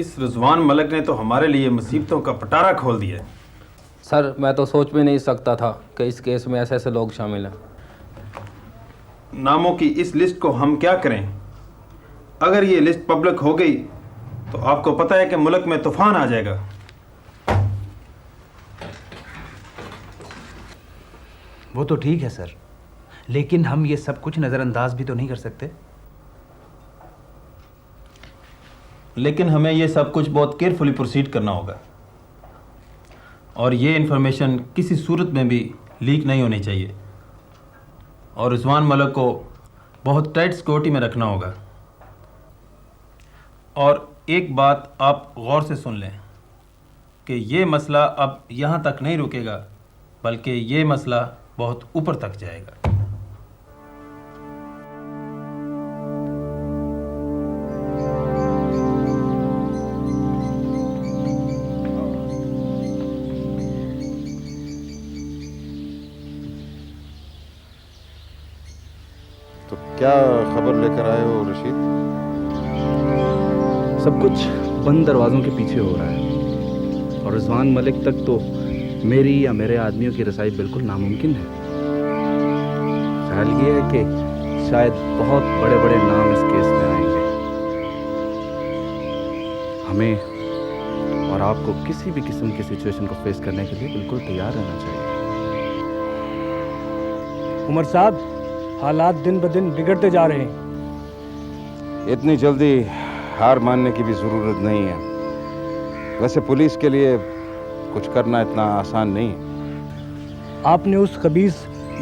इस रिजवान मलिक ने तो हमारे लिए मुसीबतों का पटारा खोल दिया है। सर मैं तो सोच भी नहीं सकता था कि इस केस में ऐसे ऐसे लोग शामिल हैं। नामों की इस लिस्ट को हम क्या करें? अगर ये लिस्ट पब्लिक हो गई तो आपको पता है कि मुल्क में तूफान आ जाएगा। वो तो ठीक है सर, लेकिन हम ये सब कुछ नज़रअंदाज भी तो नहीं कर सकते। लेकिन हमें ये सब कुछ बहुत केयरफुली प्रोसीड करना होगा और ये इंफॉर्मेशन किसी सूरत में भी लीक नहीं होनी चाहिए और रिजवान मलिक को बहुत टाइट सिक्योरिटी में रखना होगा। और एक बात आप गौर से सुन लें कि ये मसला अब यहाँ तक नहीं रुकेगा, बल्कि ये मसला बहुत ऊपर तक जाएगा। तो क्या खबर लेकर आए हो रशीद? सब कुछ बंद दरवाज़ों के पीछे हो रहा है और रिजवान मलिक तक तो मेरी या मेरे आदमियों की रसाई बिल्कुल नामुमकिन है। ख्याल ये है कि शायद बहुत बड़े बड़े नाम इस केस में आएंगे। हमें और आपको किसी भी किस्म की सिचुएशन को फेस करने के लिए बिल्कुल तैयार रहना चाहिए। उमर साहब, हालात दिन ब दिन बिगड़ते जा रहे हैं। इतनी जल्दी हार मानने की भी ज़रूरत नहीं है। वैसे पुलिस के लिए कुछ करना इतना आसान नहीं है। आपने उस खबीस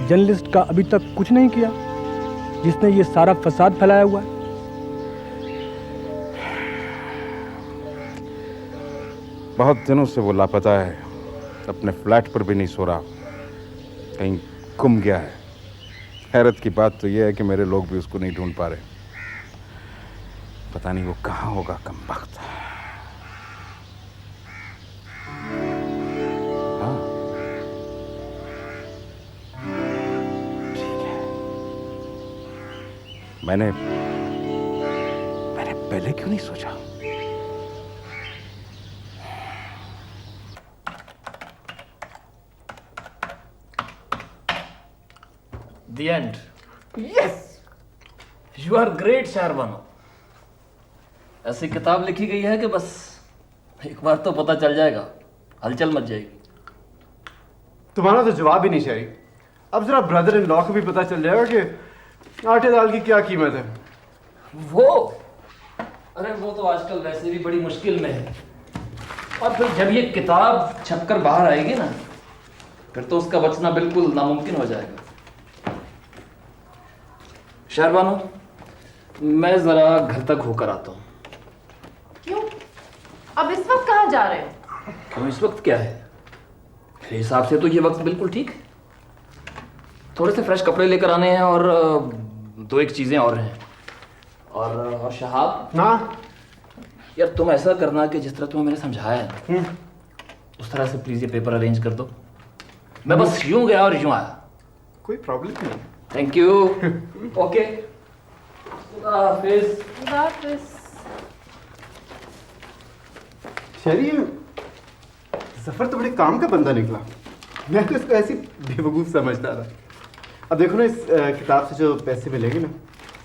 जर्नलिस्ट का अभी तक कुछ नहीं किया जिसने ये सारा फसाद फैलाया हुआ है। बहुत दिनों से वो लापता है, अपने फ्लैट पर भी नहीं सो रहा, कहीं गुम गया है। हैरत की बात तो यह है कि मेरे लोग भी उसको नहीं ढूंढ पा रहे। पता नहीं वो कहाँ होगा कमबख्त। हाँ ठीक है, मैंने पहले क्यों नहीं सोचा? The end. Yes! You are great, शाहरबानो। ऐसी किताब लिखी गई है कि बस एक बार तो पता चल जाएगा, हलचल मच जाएगी। तुम्हारा तो जवाब ही नहीं शरी। अब जरा ब्रदर इन लॉ को भी पता चल जाएगा कि आटे दाल की क्या कीमत है। वो अरे वो तो आजकल वैसे भी बड़ी मुश्किल में है, और फिर जब ये किताब छपकर बाहर आएगी ना, फिर तो उसका बचना बिल्कुल नामुमकिन हो जाएगा। शाहरबानो, मैं जरा घर तक होकर आता हूँ। क्यों? अब इस वक्त कहाँ जा रहे हो? क्यों इस वक्त क्या है? मेरे हिसाब से तो ये वक्त बिल्कुल ठीक है। थोड़े से फ्रेश कपड़े लेकर आने हैं और दो एक चीजें और हैं। और शहाब, हाँ यार तुम ऐसा करना कि जिस तरह तुम्हें मैंने समझाया है उस तरह से प्लीज ये पेपर अरेंज कर दो। मैं बस यूं गया और यूं आया। कोई प्रॉब्लम नहीं। Thank you. ओके, हाफिज। शरी, जफर तो बड़े काम का बंदा निकला। मैं तो इसको ऐसी बेवकूफ समझता था। अब देखो ना, इस किताब से जो पैसे मिलेंगे ना,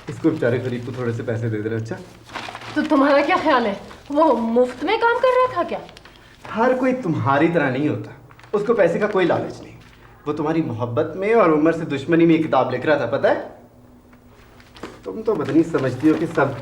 इसको बेचारे गरीब को थोड़े से पैसे दे देना। अच्छा, तो तुम्हारा क्या ख्याल है, वो मुफ्त में काम कर रहा था क्या? हर कोई तुम्हारी तरह नहीं होता, उसको पैसे का कोई लालच नहीं। वो तुम्हारी मोहब्बत में और उम्र से दुश्मनी में ये किताब लिख रहा था, पता है? तुम तो बदनी समझती हो कि सब।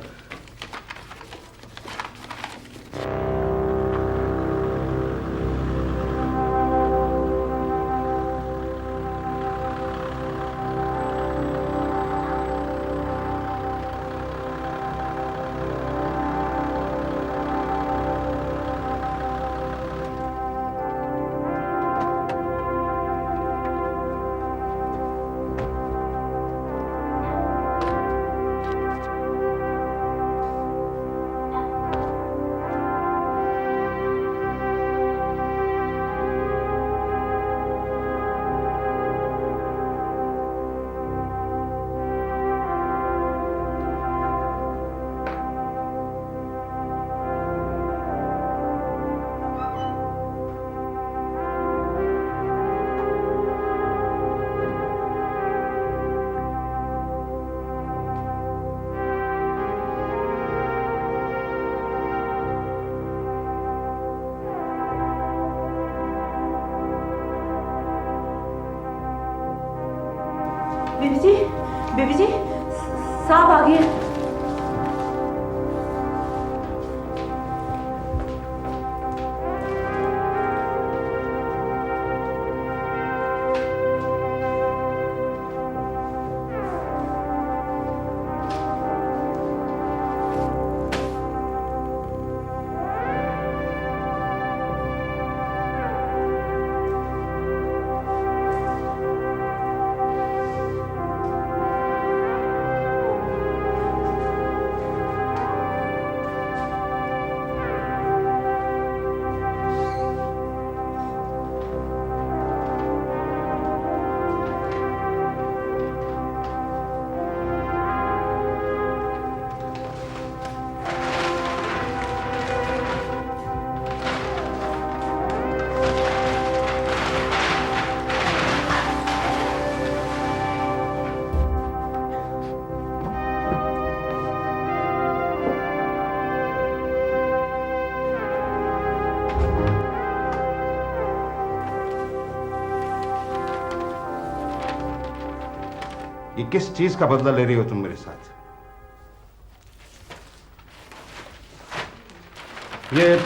बीबी जी साहब आ गए। ये किस चीज का बदला ले रही हो तुम मेरे साथ? ये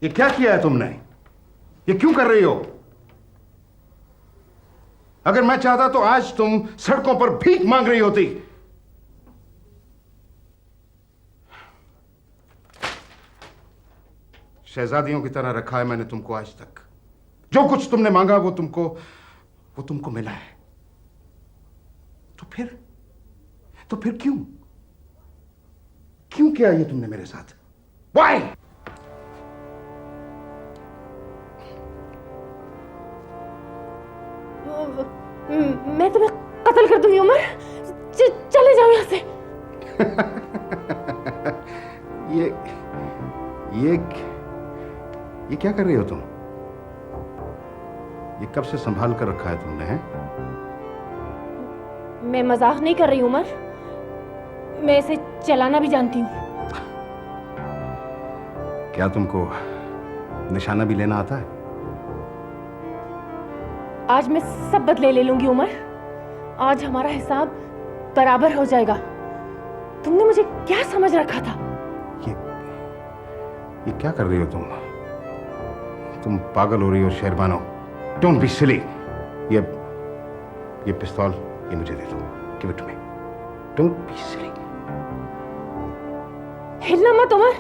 क्या किया है तुमने? ये क्यों कर रही हो? अगर मैं चाहता तो आज तुम सड़कों पर भीख मांग रही होती। शहजादियों की तरह रखा है मैंने तुमको आज तक। जो कुछ तुमने मांगा वो तुमको मिला है। तो फिर क्यों किया ये तुमने मेरे साथ? Why? मैं तुम्हें कत्ल कर दूंगी उमर। चले जाओ यहां से। ये क्या कर रही हो तुम? ये कब से संभाल कर रखा है तुमने? हैं? मैं मजाक नहीं कर रही उमर, मैं इसे चलाना भी जानती हूँ। क्या तुमको निशाना भी लेना आता है? आज मैं सब बदले ले लूंगी उमर। आज हमारा हिसाब बराबर हो जाएगा। तुमने मुझे क्या समझ रखा था? ये क्या कर रही हो तुम पागल हो रही हो शेरबानो। डोंट बी सिली। ये पिस्तौल ये मुझे दे दो। Give it to me. Don't be silly. हिलना मत उमर।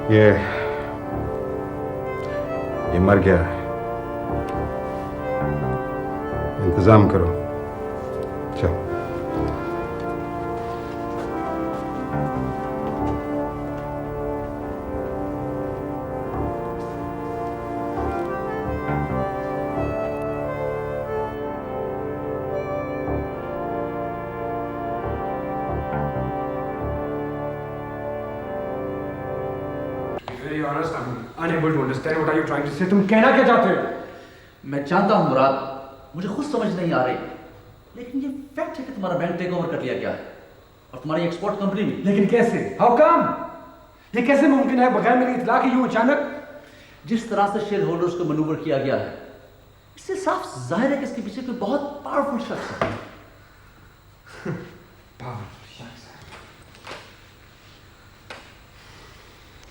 ये मर गया है। इंतजाम करो। चलो। Very honest, I'm unable to understand what are you trying to say. तुम कहना क्या चाहते हो? मैं जानता हूं मुराद, मुझे खुद समझ नहीं आ रही, लेकिन ये फैक्ट है कि तुम्हारा बैंक टेक ओवर कर लिया गया है और तुम्हारी एक्सपोर्ट कंपनी भी। लेकिन कैसे? How come? ये कैसे मुमकिन है बगैर मेरी इत्तला के यूं अचानक? जिस तरह से शेयर होल्डर्स को मैनूवर किया गया है, इससे साफ जाहिर है कि इसके पीछे कोई बहुत पावरफुल शख्स है।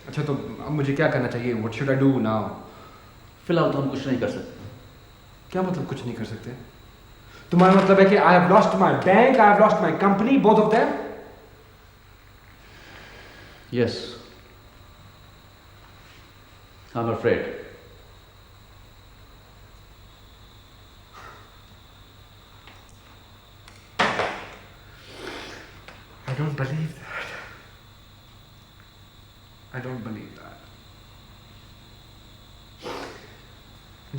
अच्छा तो अब मुझे क्या करना चाहिए? What should I do now? फिलहाल तो हम कुछ नहीं कर सकते। क्या मतलब कुछ नहीं कर सकते? तुम्हारा मतलब है कि I have lost my bank, I have lost my company, both of them? Yes, I am afraid. I don't believe that. I don't believe that.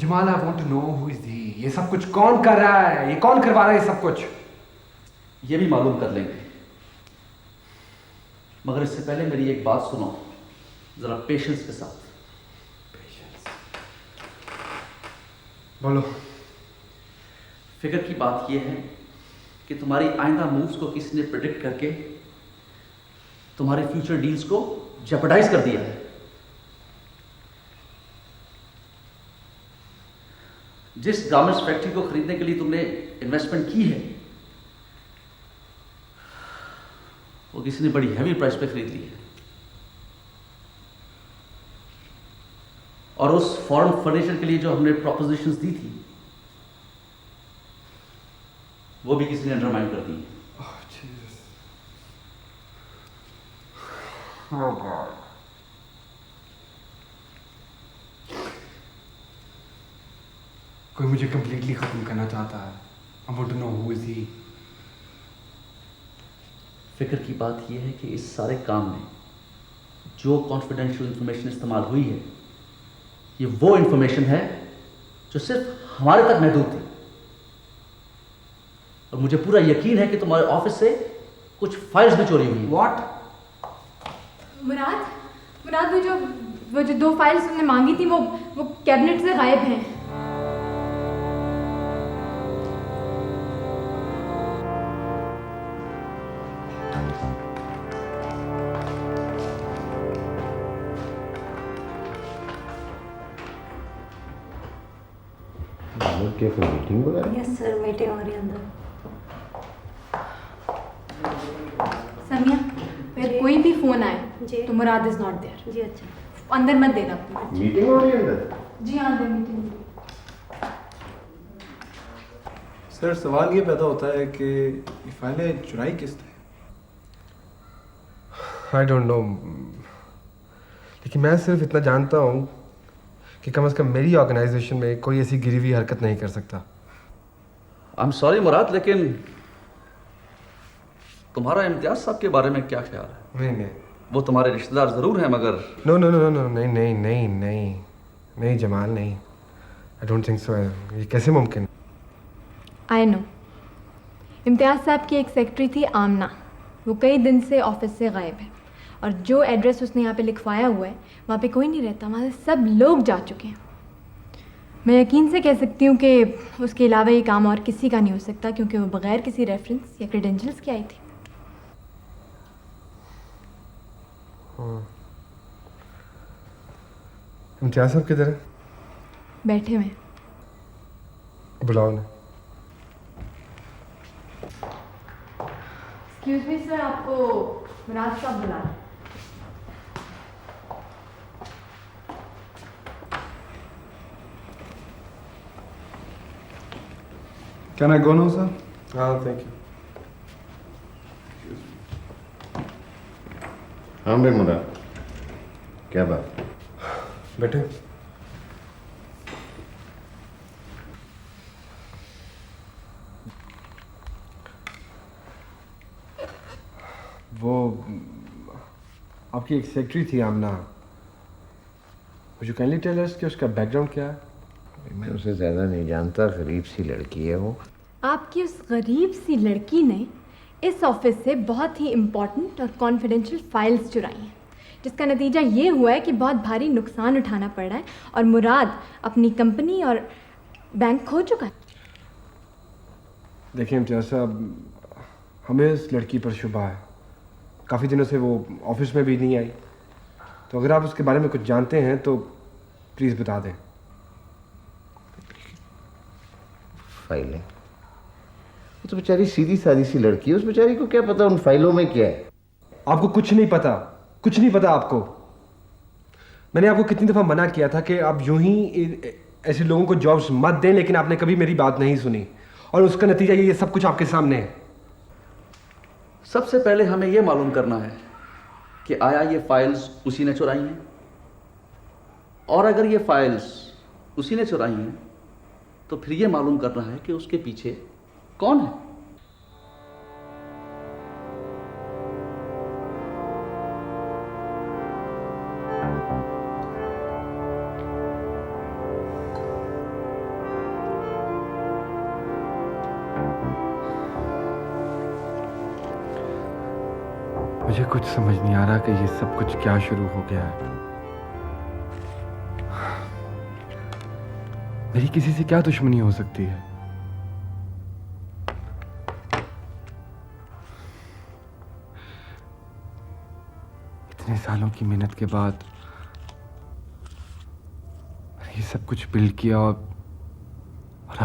Jamal, I want to know who is he. ये सब कुछ कौन कर रहा है? ये कौन करवा रहा है ये सब कुछ? ये भी मालूम कर लेंगे, मगर इससे पहले मेरी एक बात सुनो जरा पेशेंस के साथ। बोलो। फिक्र की बात यह है कि तुम्हारी आइंदा मूव्स को किसी ने प्रेडिक्ट करके तुम्हारे फ्यूचर डील्स को जेपरडाइज कर दिया है। जिस गारमेंट्स फैक्ट्री को खरीदने के लिए तुमने इन्वेस्टमेंट की है वो किसी ने बड़ी हैवी प्राइस पे खरीद ली है, और उस फॉरेन फर्नीचर के लिए जो हमने प्रपोजिशंस दी थी वो भी किसी ने अंडरमाइन कर दी है। Oh God. कोई मुझे कंप्लीटली खत्म करना चाहता है। I want to know who is he. फिक्र की बात यह है कि इस सारे काम में जो कॉन्फिडेंशियल इंफॉर्मेशन इस्तेमाल हुई है ये वो इंफॉर्मेशन है जो सिर्फ हमारे तक महदूद थी, और मुझे पूरा यकीन है कि तुम्हारे ऑफिस से कुछ फाइल्स भी चोरी हुई। What? मुराद वो जो 2 फाइल्स तुमने मांगी थी वो कैबिनेट से गायब हैं। क्या कोई मीटिंग वगैरह? यस सर, मीटिंग हो रही है अंदर। समिया, फिर कोई भी फोन आए तो मुराद इज नॉट देयर। जी अच्छा, अंदर मत देना। मीटिंग हो रही है अंदर? जी हाँ, अंदर मीटिंग। सर सवाल ये पैदा होता है कि ये फाइलें चुराई किसने? आई डोंट नो, लेकिन मैं सिर्फ इतना जानता हूँ कि कम से कम मेरी ऑर्गेनाइजेशन में कोई ऐसी गिरी हुई हरकत नहीं कर सकता। आई एम सॉरी मुराद, लेकिन तुम्हारा इम्तियाज साहब के बारे में क्या ख्याल है? नहीं, वो तुम्हारे रिश्तेदार जरूर हैं मगर नो नो नो नो, नहीं नहीं नहीं नहीं नहीं जमाल, नहीं, आई डोंट थिंक सो। ये कैसे मुमकिन? आई नो, इम्तियाज़ साहब की एक सेक्रेटरी थी आमना, वो कई दिन से ऑफिस से गायब है, और जो एड्रेस उसने यहाँ पे लिखवाया हुआ है वहाँ पे कोई नहीं रहता, वहाँ से सब लोग जा चुके हैं। मैं यकीन से कह सकती हूँ कि उसके अलावा ये काम और किसी का नहीं हो सकता, क्योंकि वो बगैर किसी रेफरेंस या क्रेडेंशियल्स के आई थी। इम्तियाज़ साहब किधर है? बैठे हुए। बुलाओ ना। एक्सक्यूज मी सर, आपको मुराद साहब बुला रहे हैं। Can I go now, sir? हाँ, थैंक यू। हाँ भाई मुराद, क्या बात? बैठे। वो आपकी एक सेक्रेटरी थी आमना, मुझे काइंडली टेल अस कि उसका बैकग्राउंड क्या है? मैं उसे ज़्यादा नहीं जानता, गरीब सी लड़की है वो। आपकी उस गरीब सी लड़की ने इस ऑफिस से बहुत ही इम्पोर्टेंट और कॉन्फिडेंशियल फाइल्स चुराई हैं, जिसका नतीजा ये हुआ है कि बहुत भारी नुकसान उठाना पड़ रहा है, और मुराद अपनी कंपनी और बैंक खो चुका है। देखिए इम्तियाज़ साहब, हमें इस लड़की पर शुबा है। काफ़ी दिनों से वो ऑफिस में भी नहीं आई, तो अगर आप उसके बारे में कुछ जानते हैं तो प्लीज़ बता दें। फाइलें? वो तो बेचारी सीधी सादी सी लड़की है, उस बेचारी को क्या पता उन फाइलों में क्या है? आपको कुछ नहीं पता, कुछ नहीं पता आपको। मैंने आपको कितनी दफ़ा मना किया था कि आप यूं ही ऐसे लोगों को जॉब्स मत दें, लेकिन आपने कभी मेरी बात नहीं सुनी और उसका नतीजा ये सब कुछ आपके सामने है। सबसे पहले हमें यह मालूम करना है कि आया ये फाइल्स उसी ने चुराई हैं, और अगर ये फाइल्स उसी ने चुराई हैं तो फिर ये मालूम करना है कि उसके पीछे कौन है। मुझे कुछ समझ नहीं आ रहा कि ये सब कुछ क्या शुरू हो गया है। मेरी किसी से क्या दुश्मनी हो सकती है? इतने सालों की मेहनत के बाद मैंने ये सब कुछ बिल्ड किया और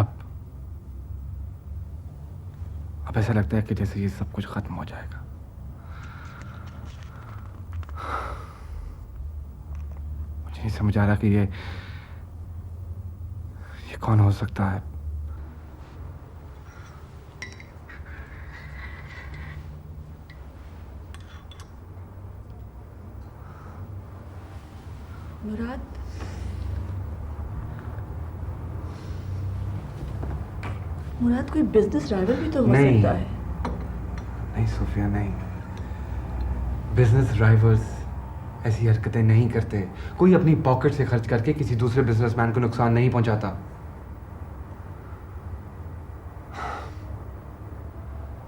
अब ऐसा लगता है कि जैसे ये सब कुछ खत्म हो जाएगा। मुझे नहीं समझ आ रहा कि ये कौन हो सकता है। मुराद कोई बिजनेस ड्राइवर भी तो हो नहीं, सकता है। नहीं सोफिया, नहीं। बिजनेस ड्राइवर्स ऐसी हरकतें नहीं करते। कोई अपनी पॉकेट से खर्च करके किसी दूसरे बिजनेसमैन को नुकसान नहीं पहुंचाता।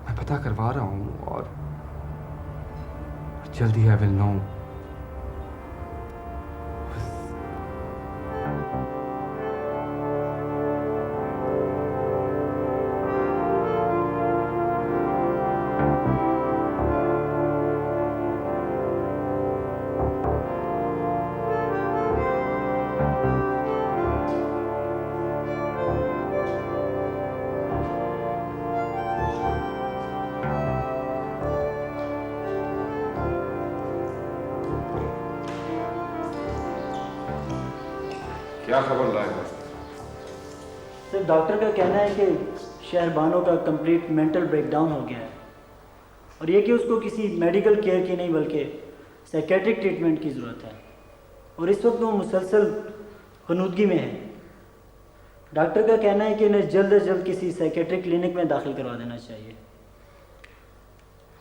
मैं पता करवा रहा हूं और जल्दी आई विल नो। क्या खबर लाए हो? सर, डॉक्टर का कहना है कि शहरबानो का कंप्लीट मेंटल ब्रेकडाउन हो गया है और ये कि उसको किसी मेडिकल केयर की नहीं बल्कि साइकेट्रिक ट्रीटमेंट की ज़रूरत है और इस वक्त वो मुसलसल ख़ुनूदगी में है। डॉक्टर का कहना है कि इन्हें जल्द से जल्द किसी साइकेट्रिक क्लिनिक में दाखिल करवा देना चाहिए।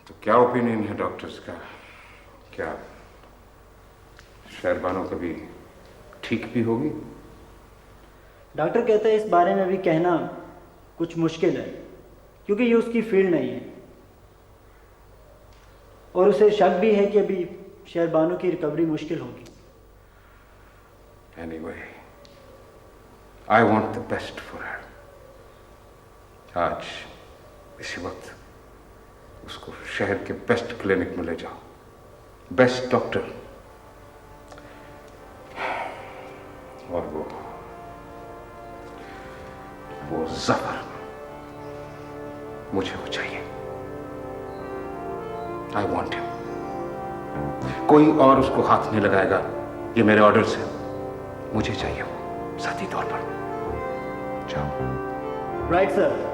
तो क्या ओपिनियन है डॉक्टर्स का? क्या शहरबानो कभी ठीक भी होगी? डॉक्टर कहता है इस बारे में भी कहना कुछ मुश्किल है क्योंकि ये उसकी फील्ड नहीं है और उसे शक भी है कि अभी शहरबानो की रिकवरी मुश्किल होगी। Anyway, I want the best for her. आज इसी वक्त उसको शहर के बेस्ट क्लिनिक में ले जाओ, बेस्ट डॉक्टर, और वो जफर मुझे वो चाहिए। I want him. कोई और उसको हाथ नहीं लगाएगा, ये मेरे ऑर्डर से। मुझे चाहिए वो साथी तौर पर। जाओ। Right sir.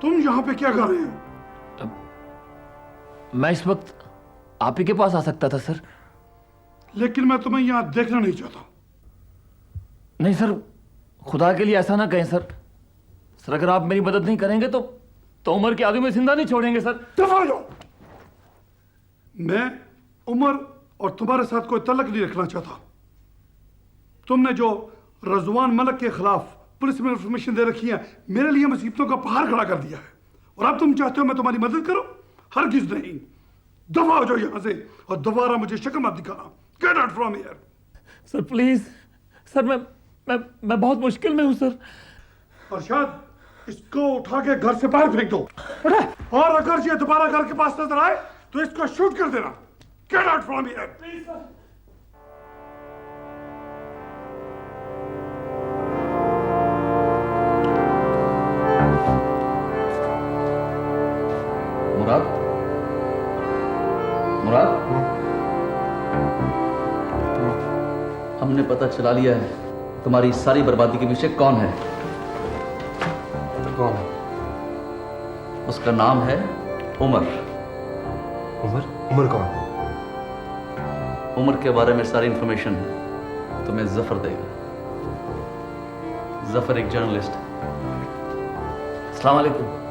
तुम यहाँ पे क्या कर रहे हो? मैं इस वक्त आप ही के पास आ सकता था सर। लेकिन मैं तुम्हें यहाँ देखना नहीं चाहता। नहीं सर, खुदा के लिए ऐसा ना कहें सर। सर अगर आप मेरी मदद नहीं करेंगे तो उमर के आदमी में जिंदा नहीं छोड़ेंगे सर। दफा हो जाओ। मैं उमर और तुम्हारे साथ कोई तल्लक नहीं रखना चाहता। तुमने जो रजवान मलिक के खिलाफ पुलिस में इंफॉर्मेशन दे रखी है, मेरे लिए मुसीबतों का पहाड़ खड़ा कर दिया है और अब तुम चाहते हो मैं तुम्हारी मदद करूं? हरगिज़ नहीं। दफा हो जाओ यहां से और दोबारा मुझे शक्ल मत दिखाना। Gate out from here. Sir please sir, मैं बहुत मुश्किल में हूँ सर। अरशद, इसको उठा के घर से बाहर फेंक दो, और अगर ये दोबारा घर के पास नजर आए तो इसको शूट कर देना। Get out from here. Please sir. Murad, Murad, हमने पता चला लिया है तुम्हारी सारी बर्बादी के पीछे कौन है। कौन है? उसका नाम है उमर। उमर? उमर कौन? उमर के बारे में सारी इंफॉर्मेशन तुम्हें जफर देगा। जफर एक जर्नलिस्ट है। अस्सलाम वालेकुम।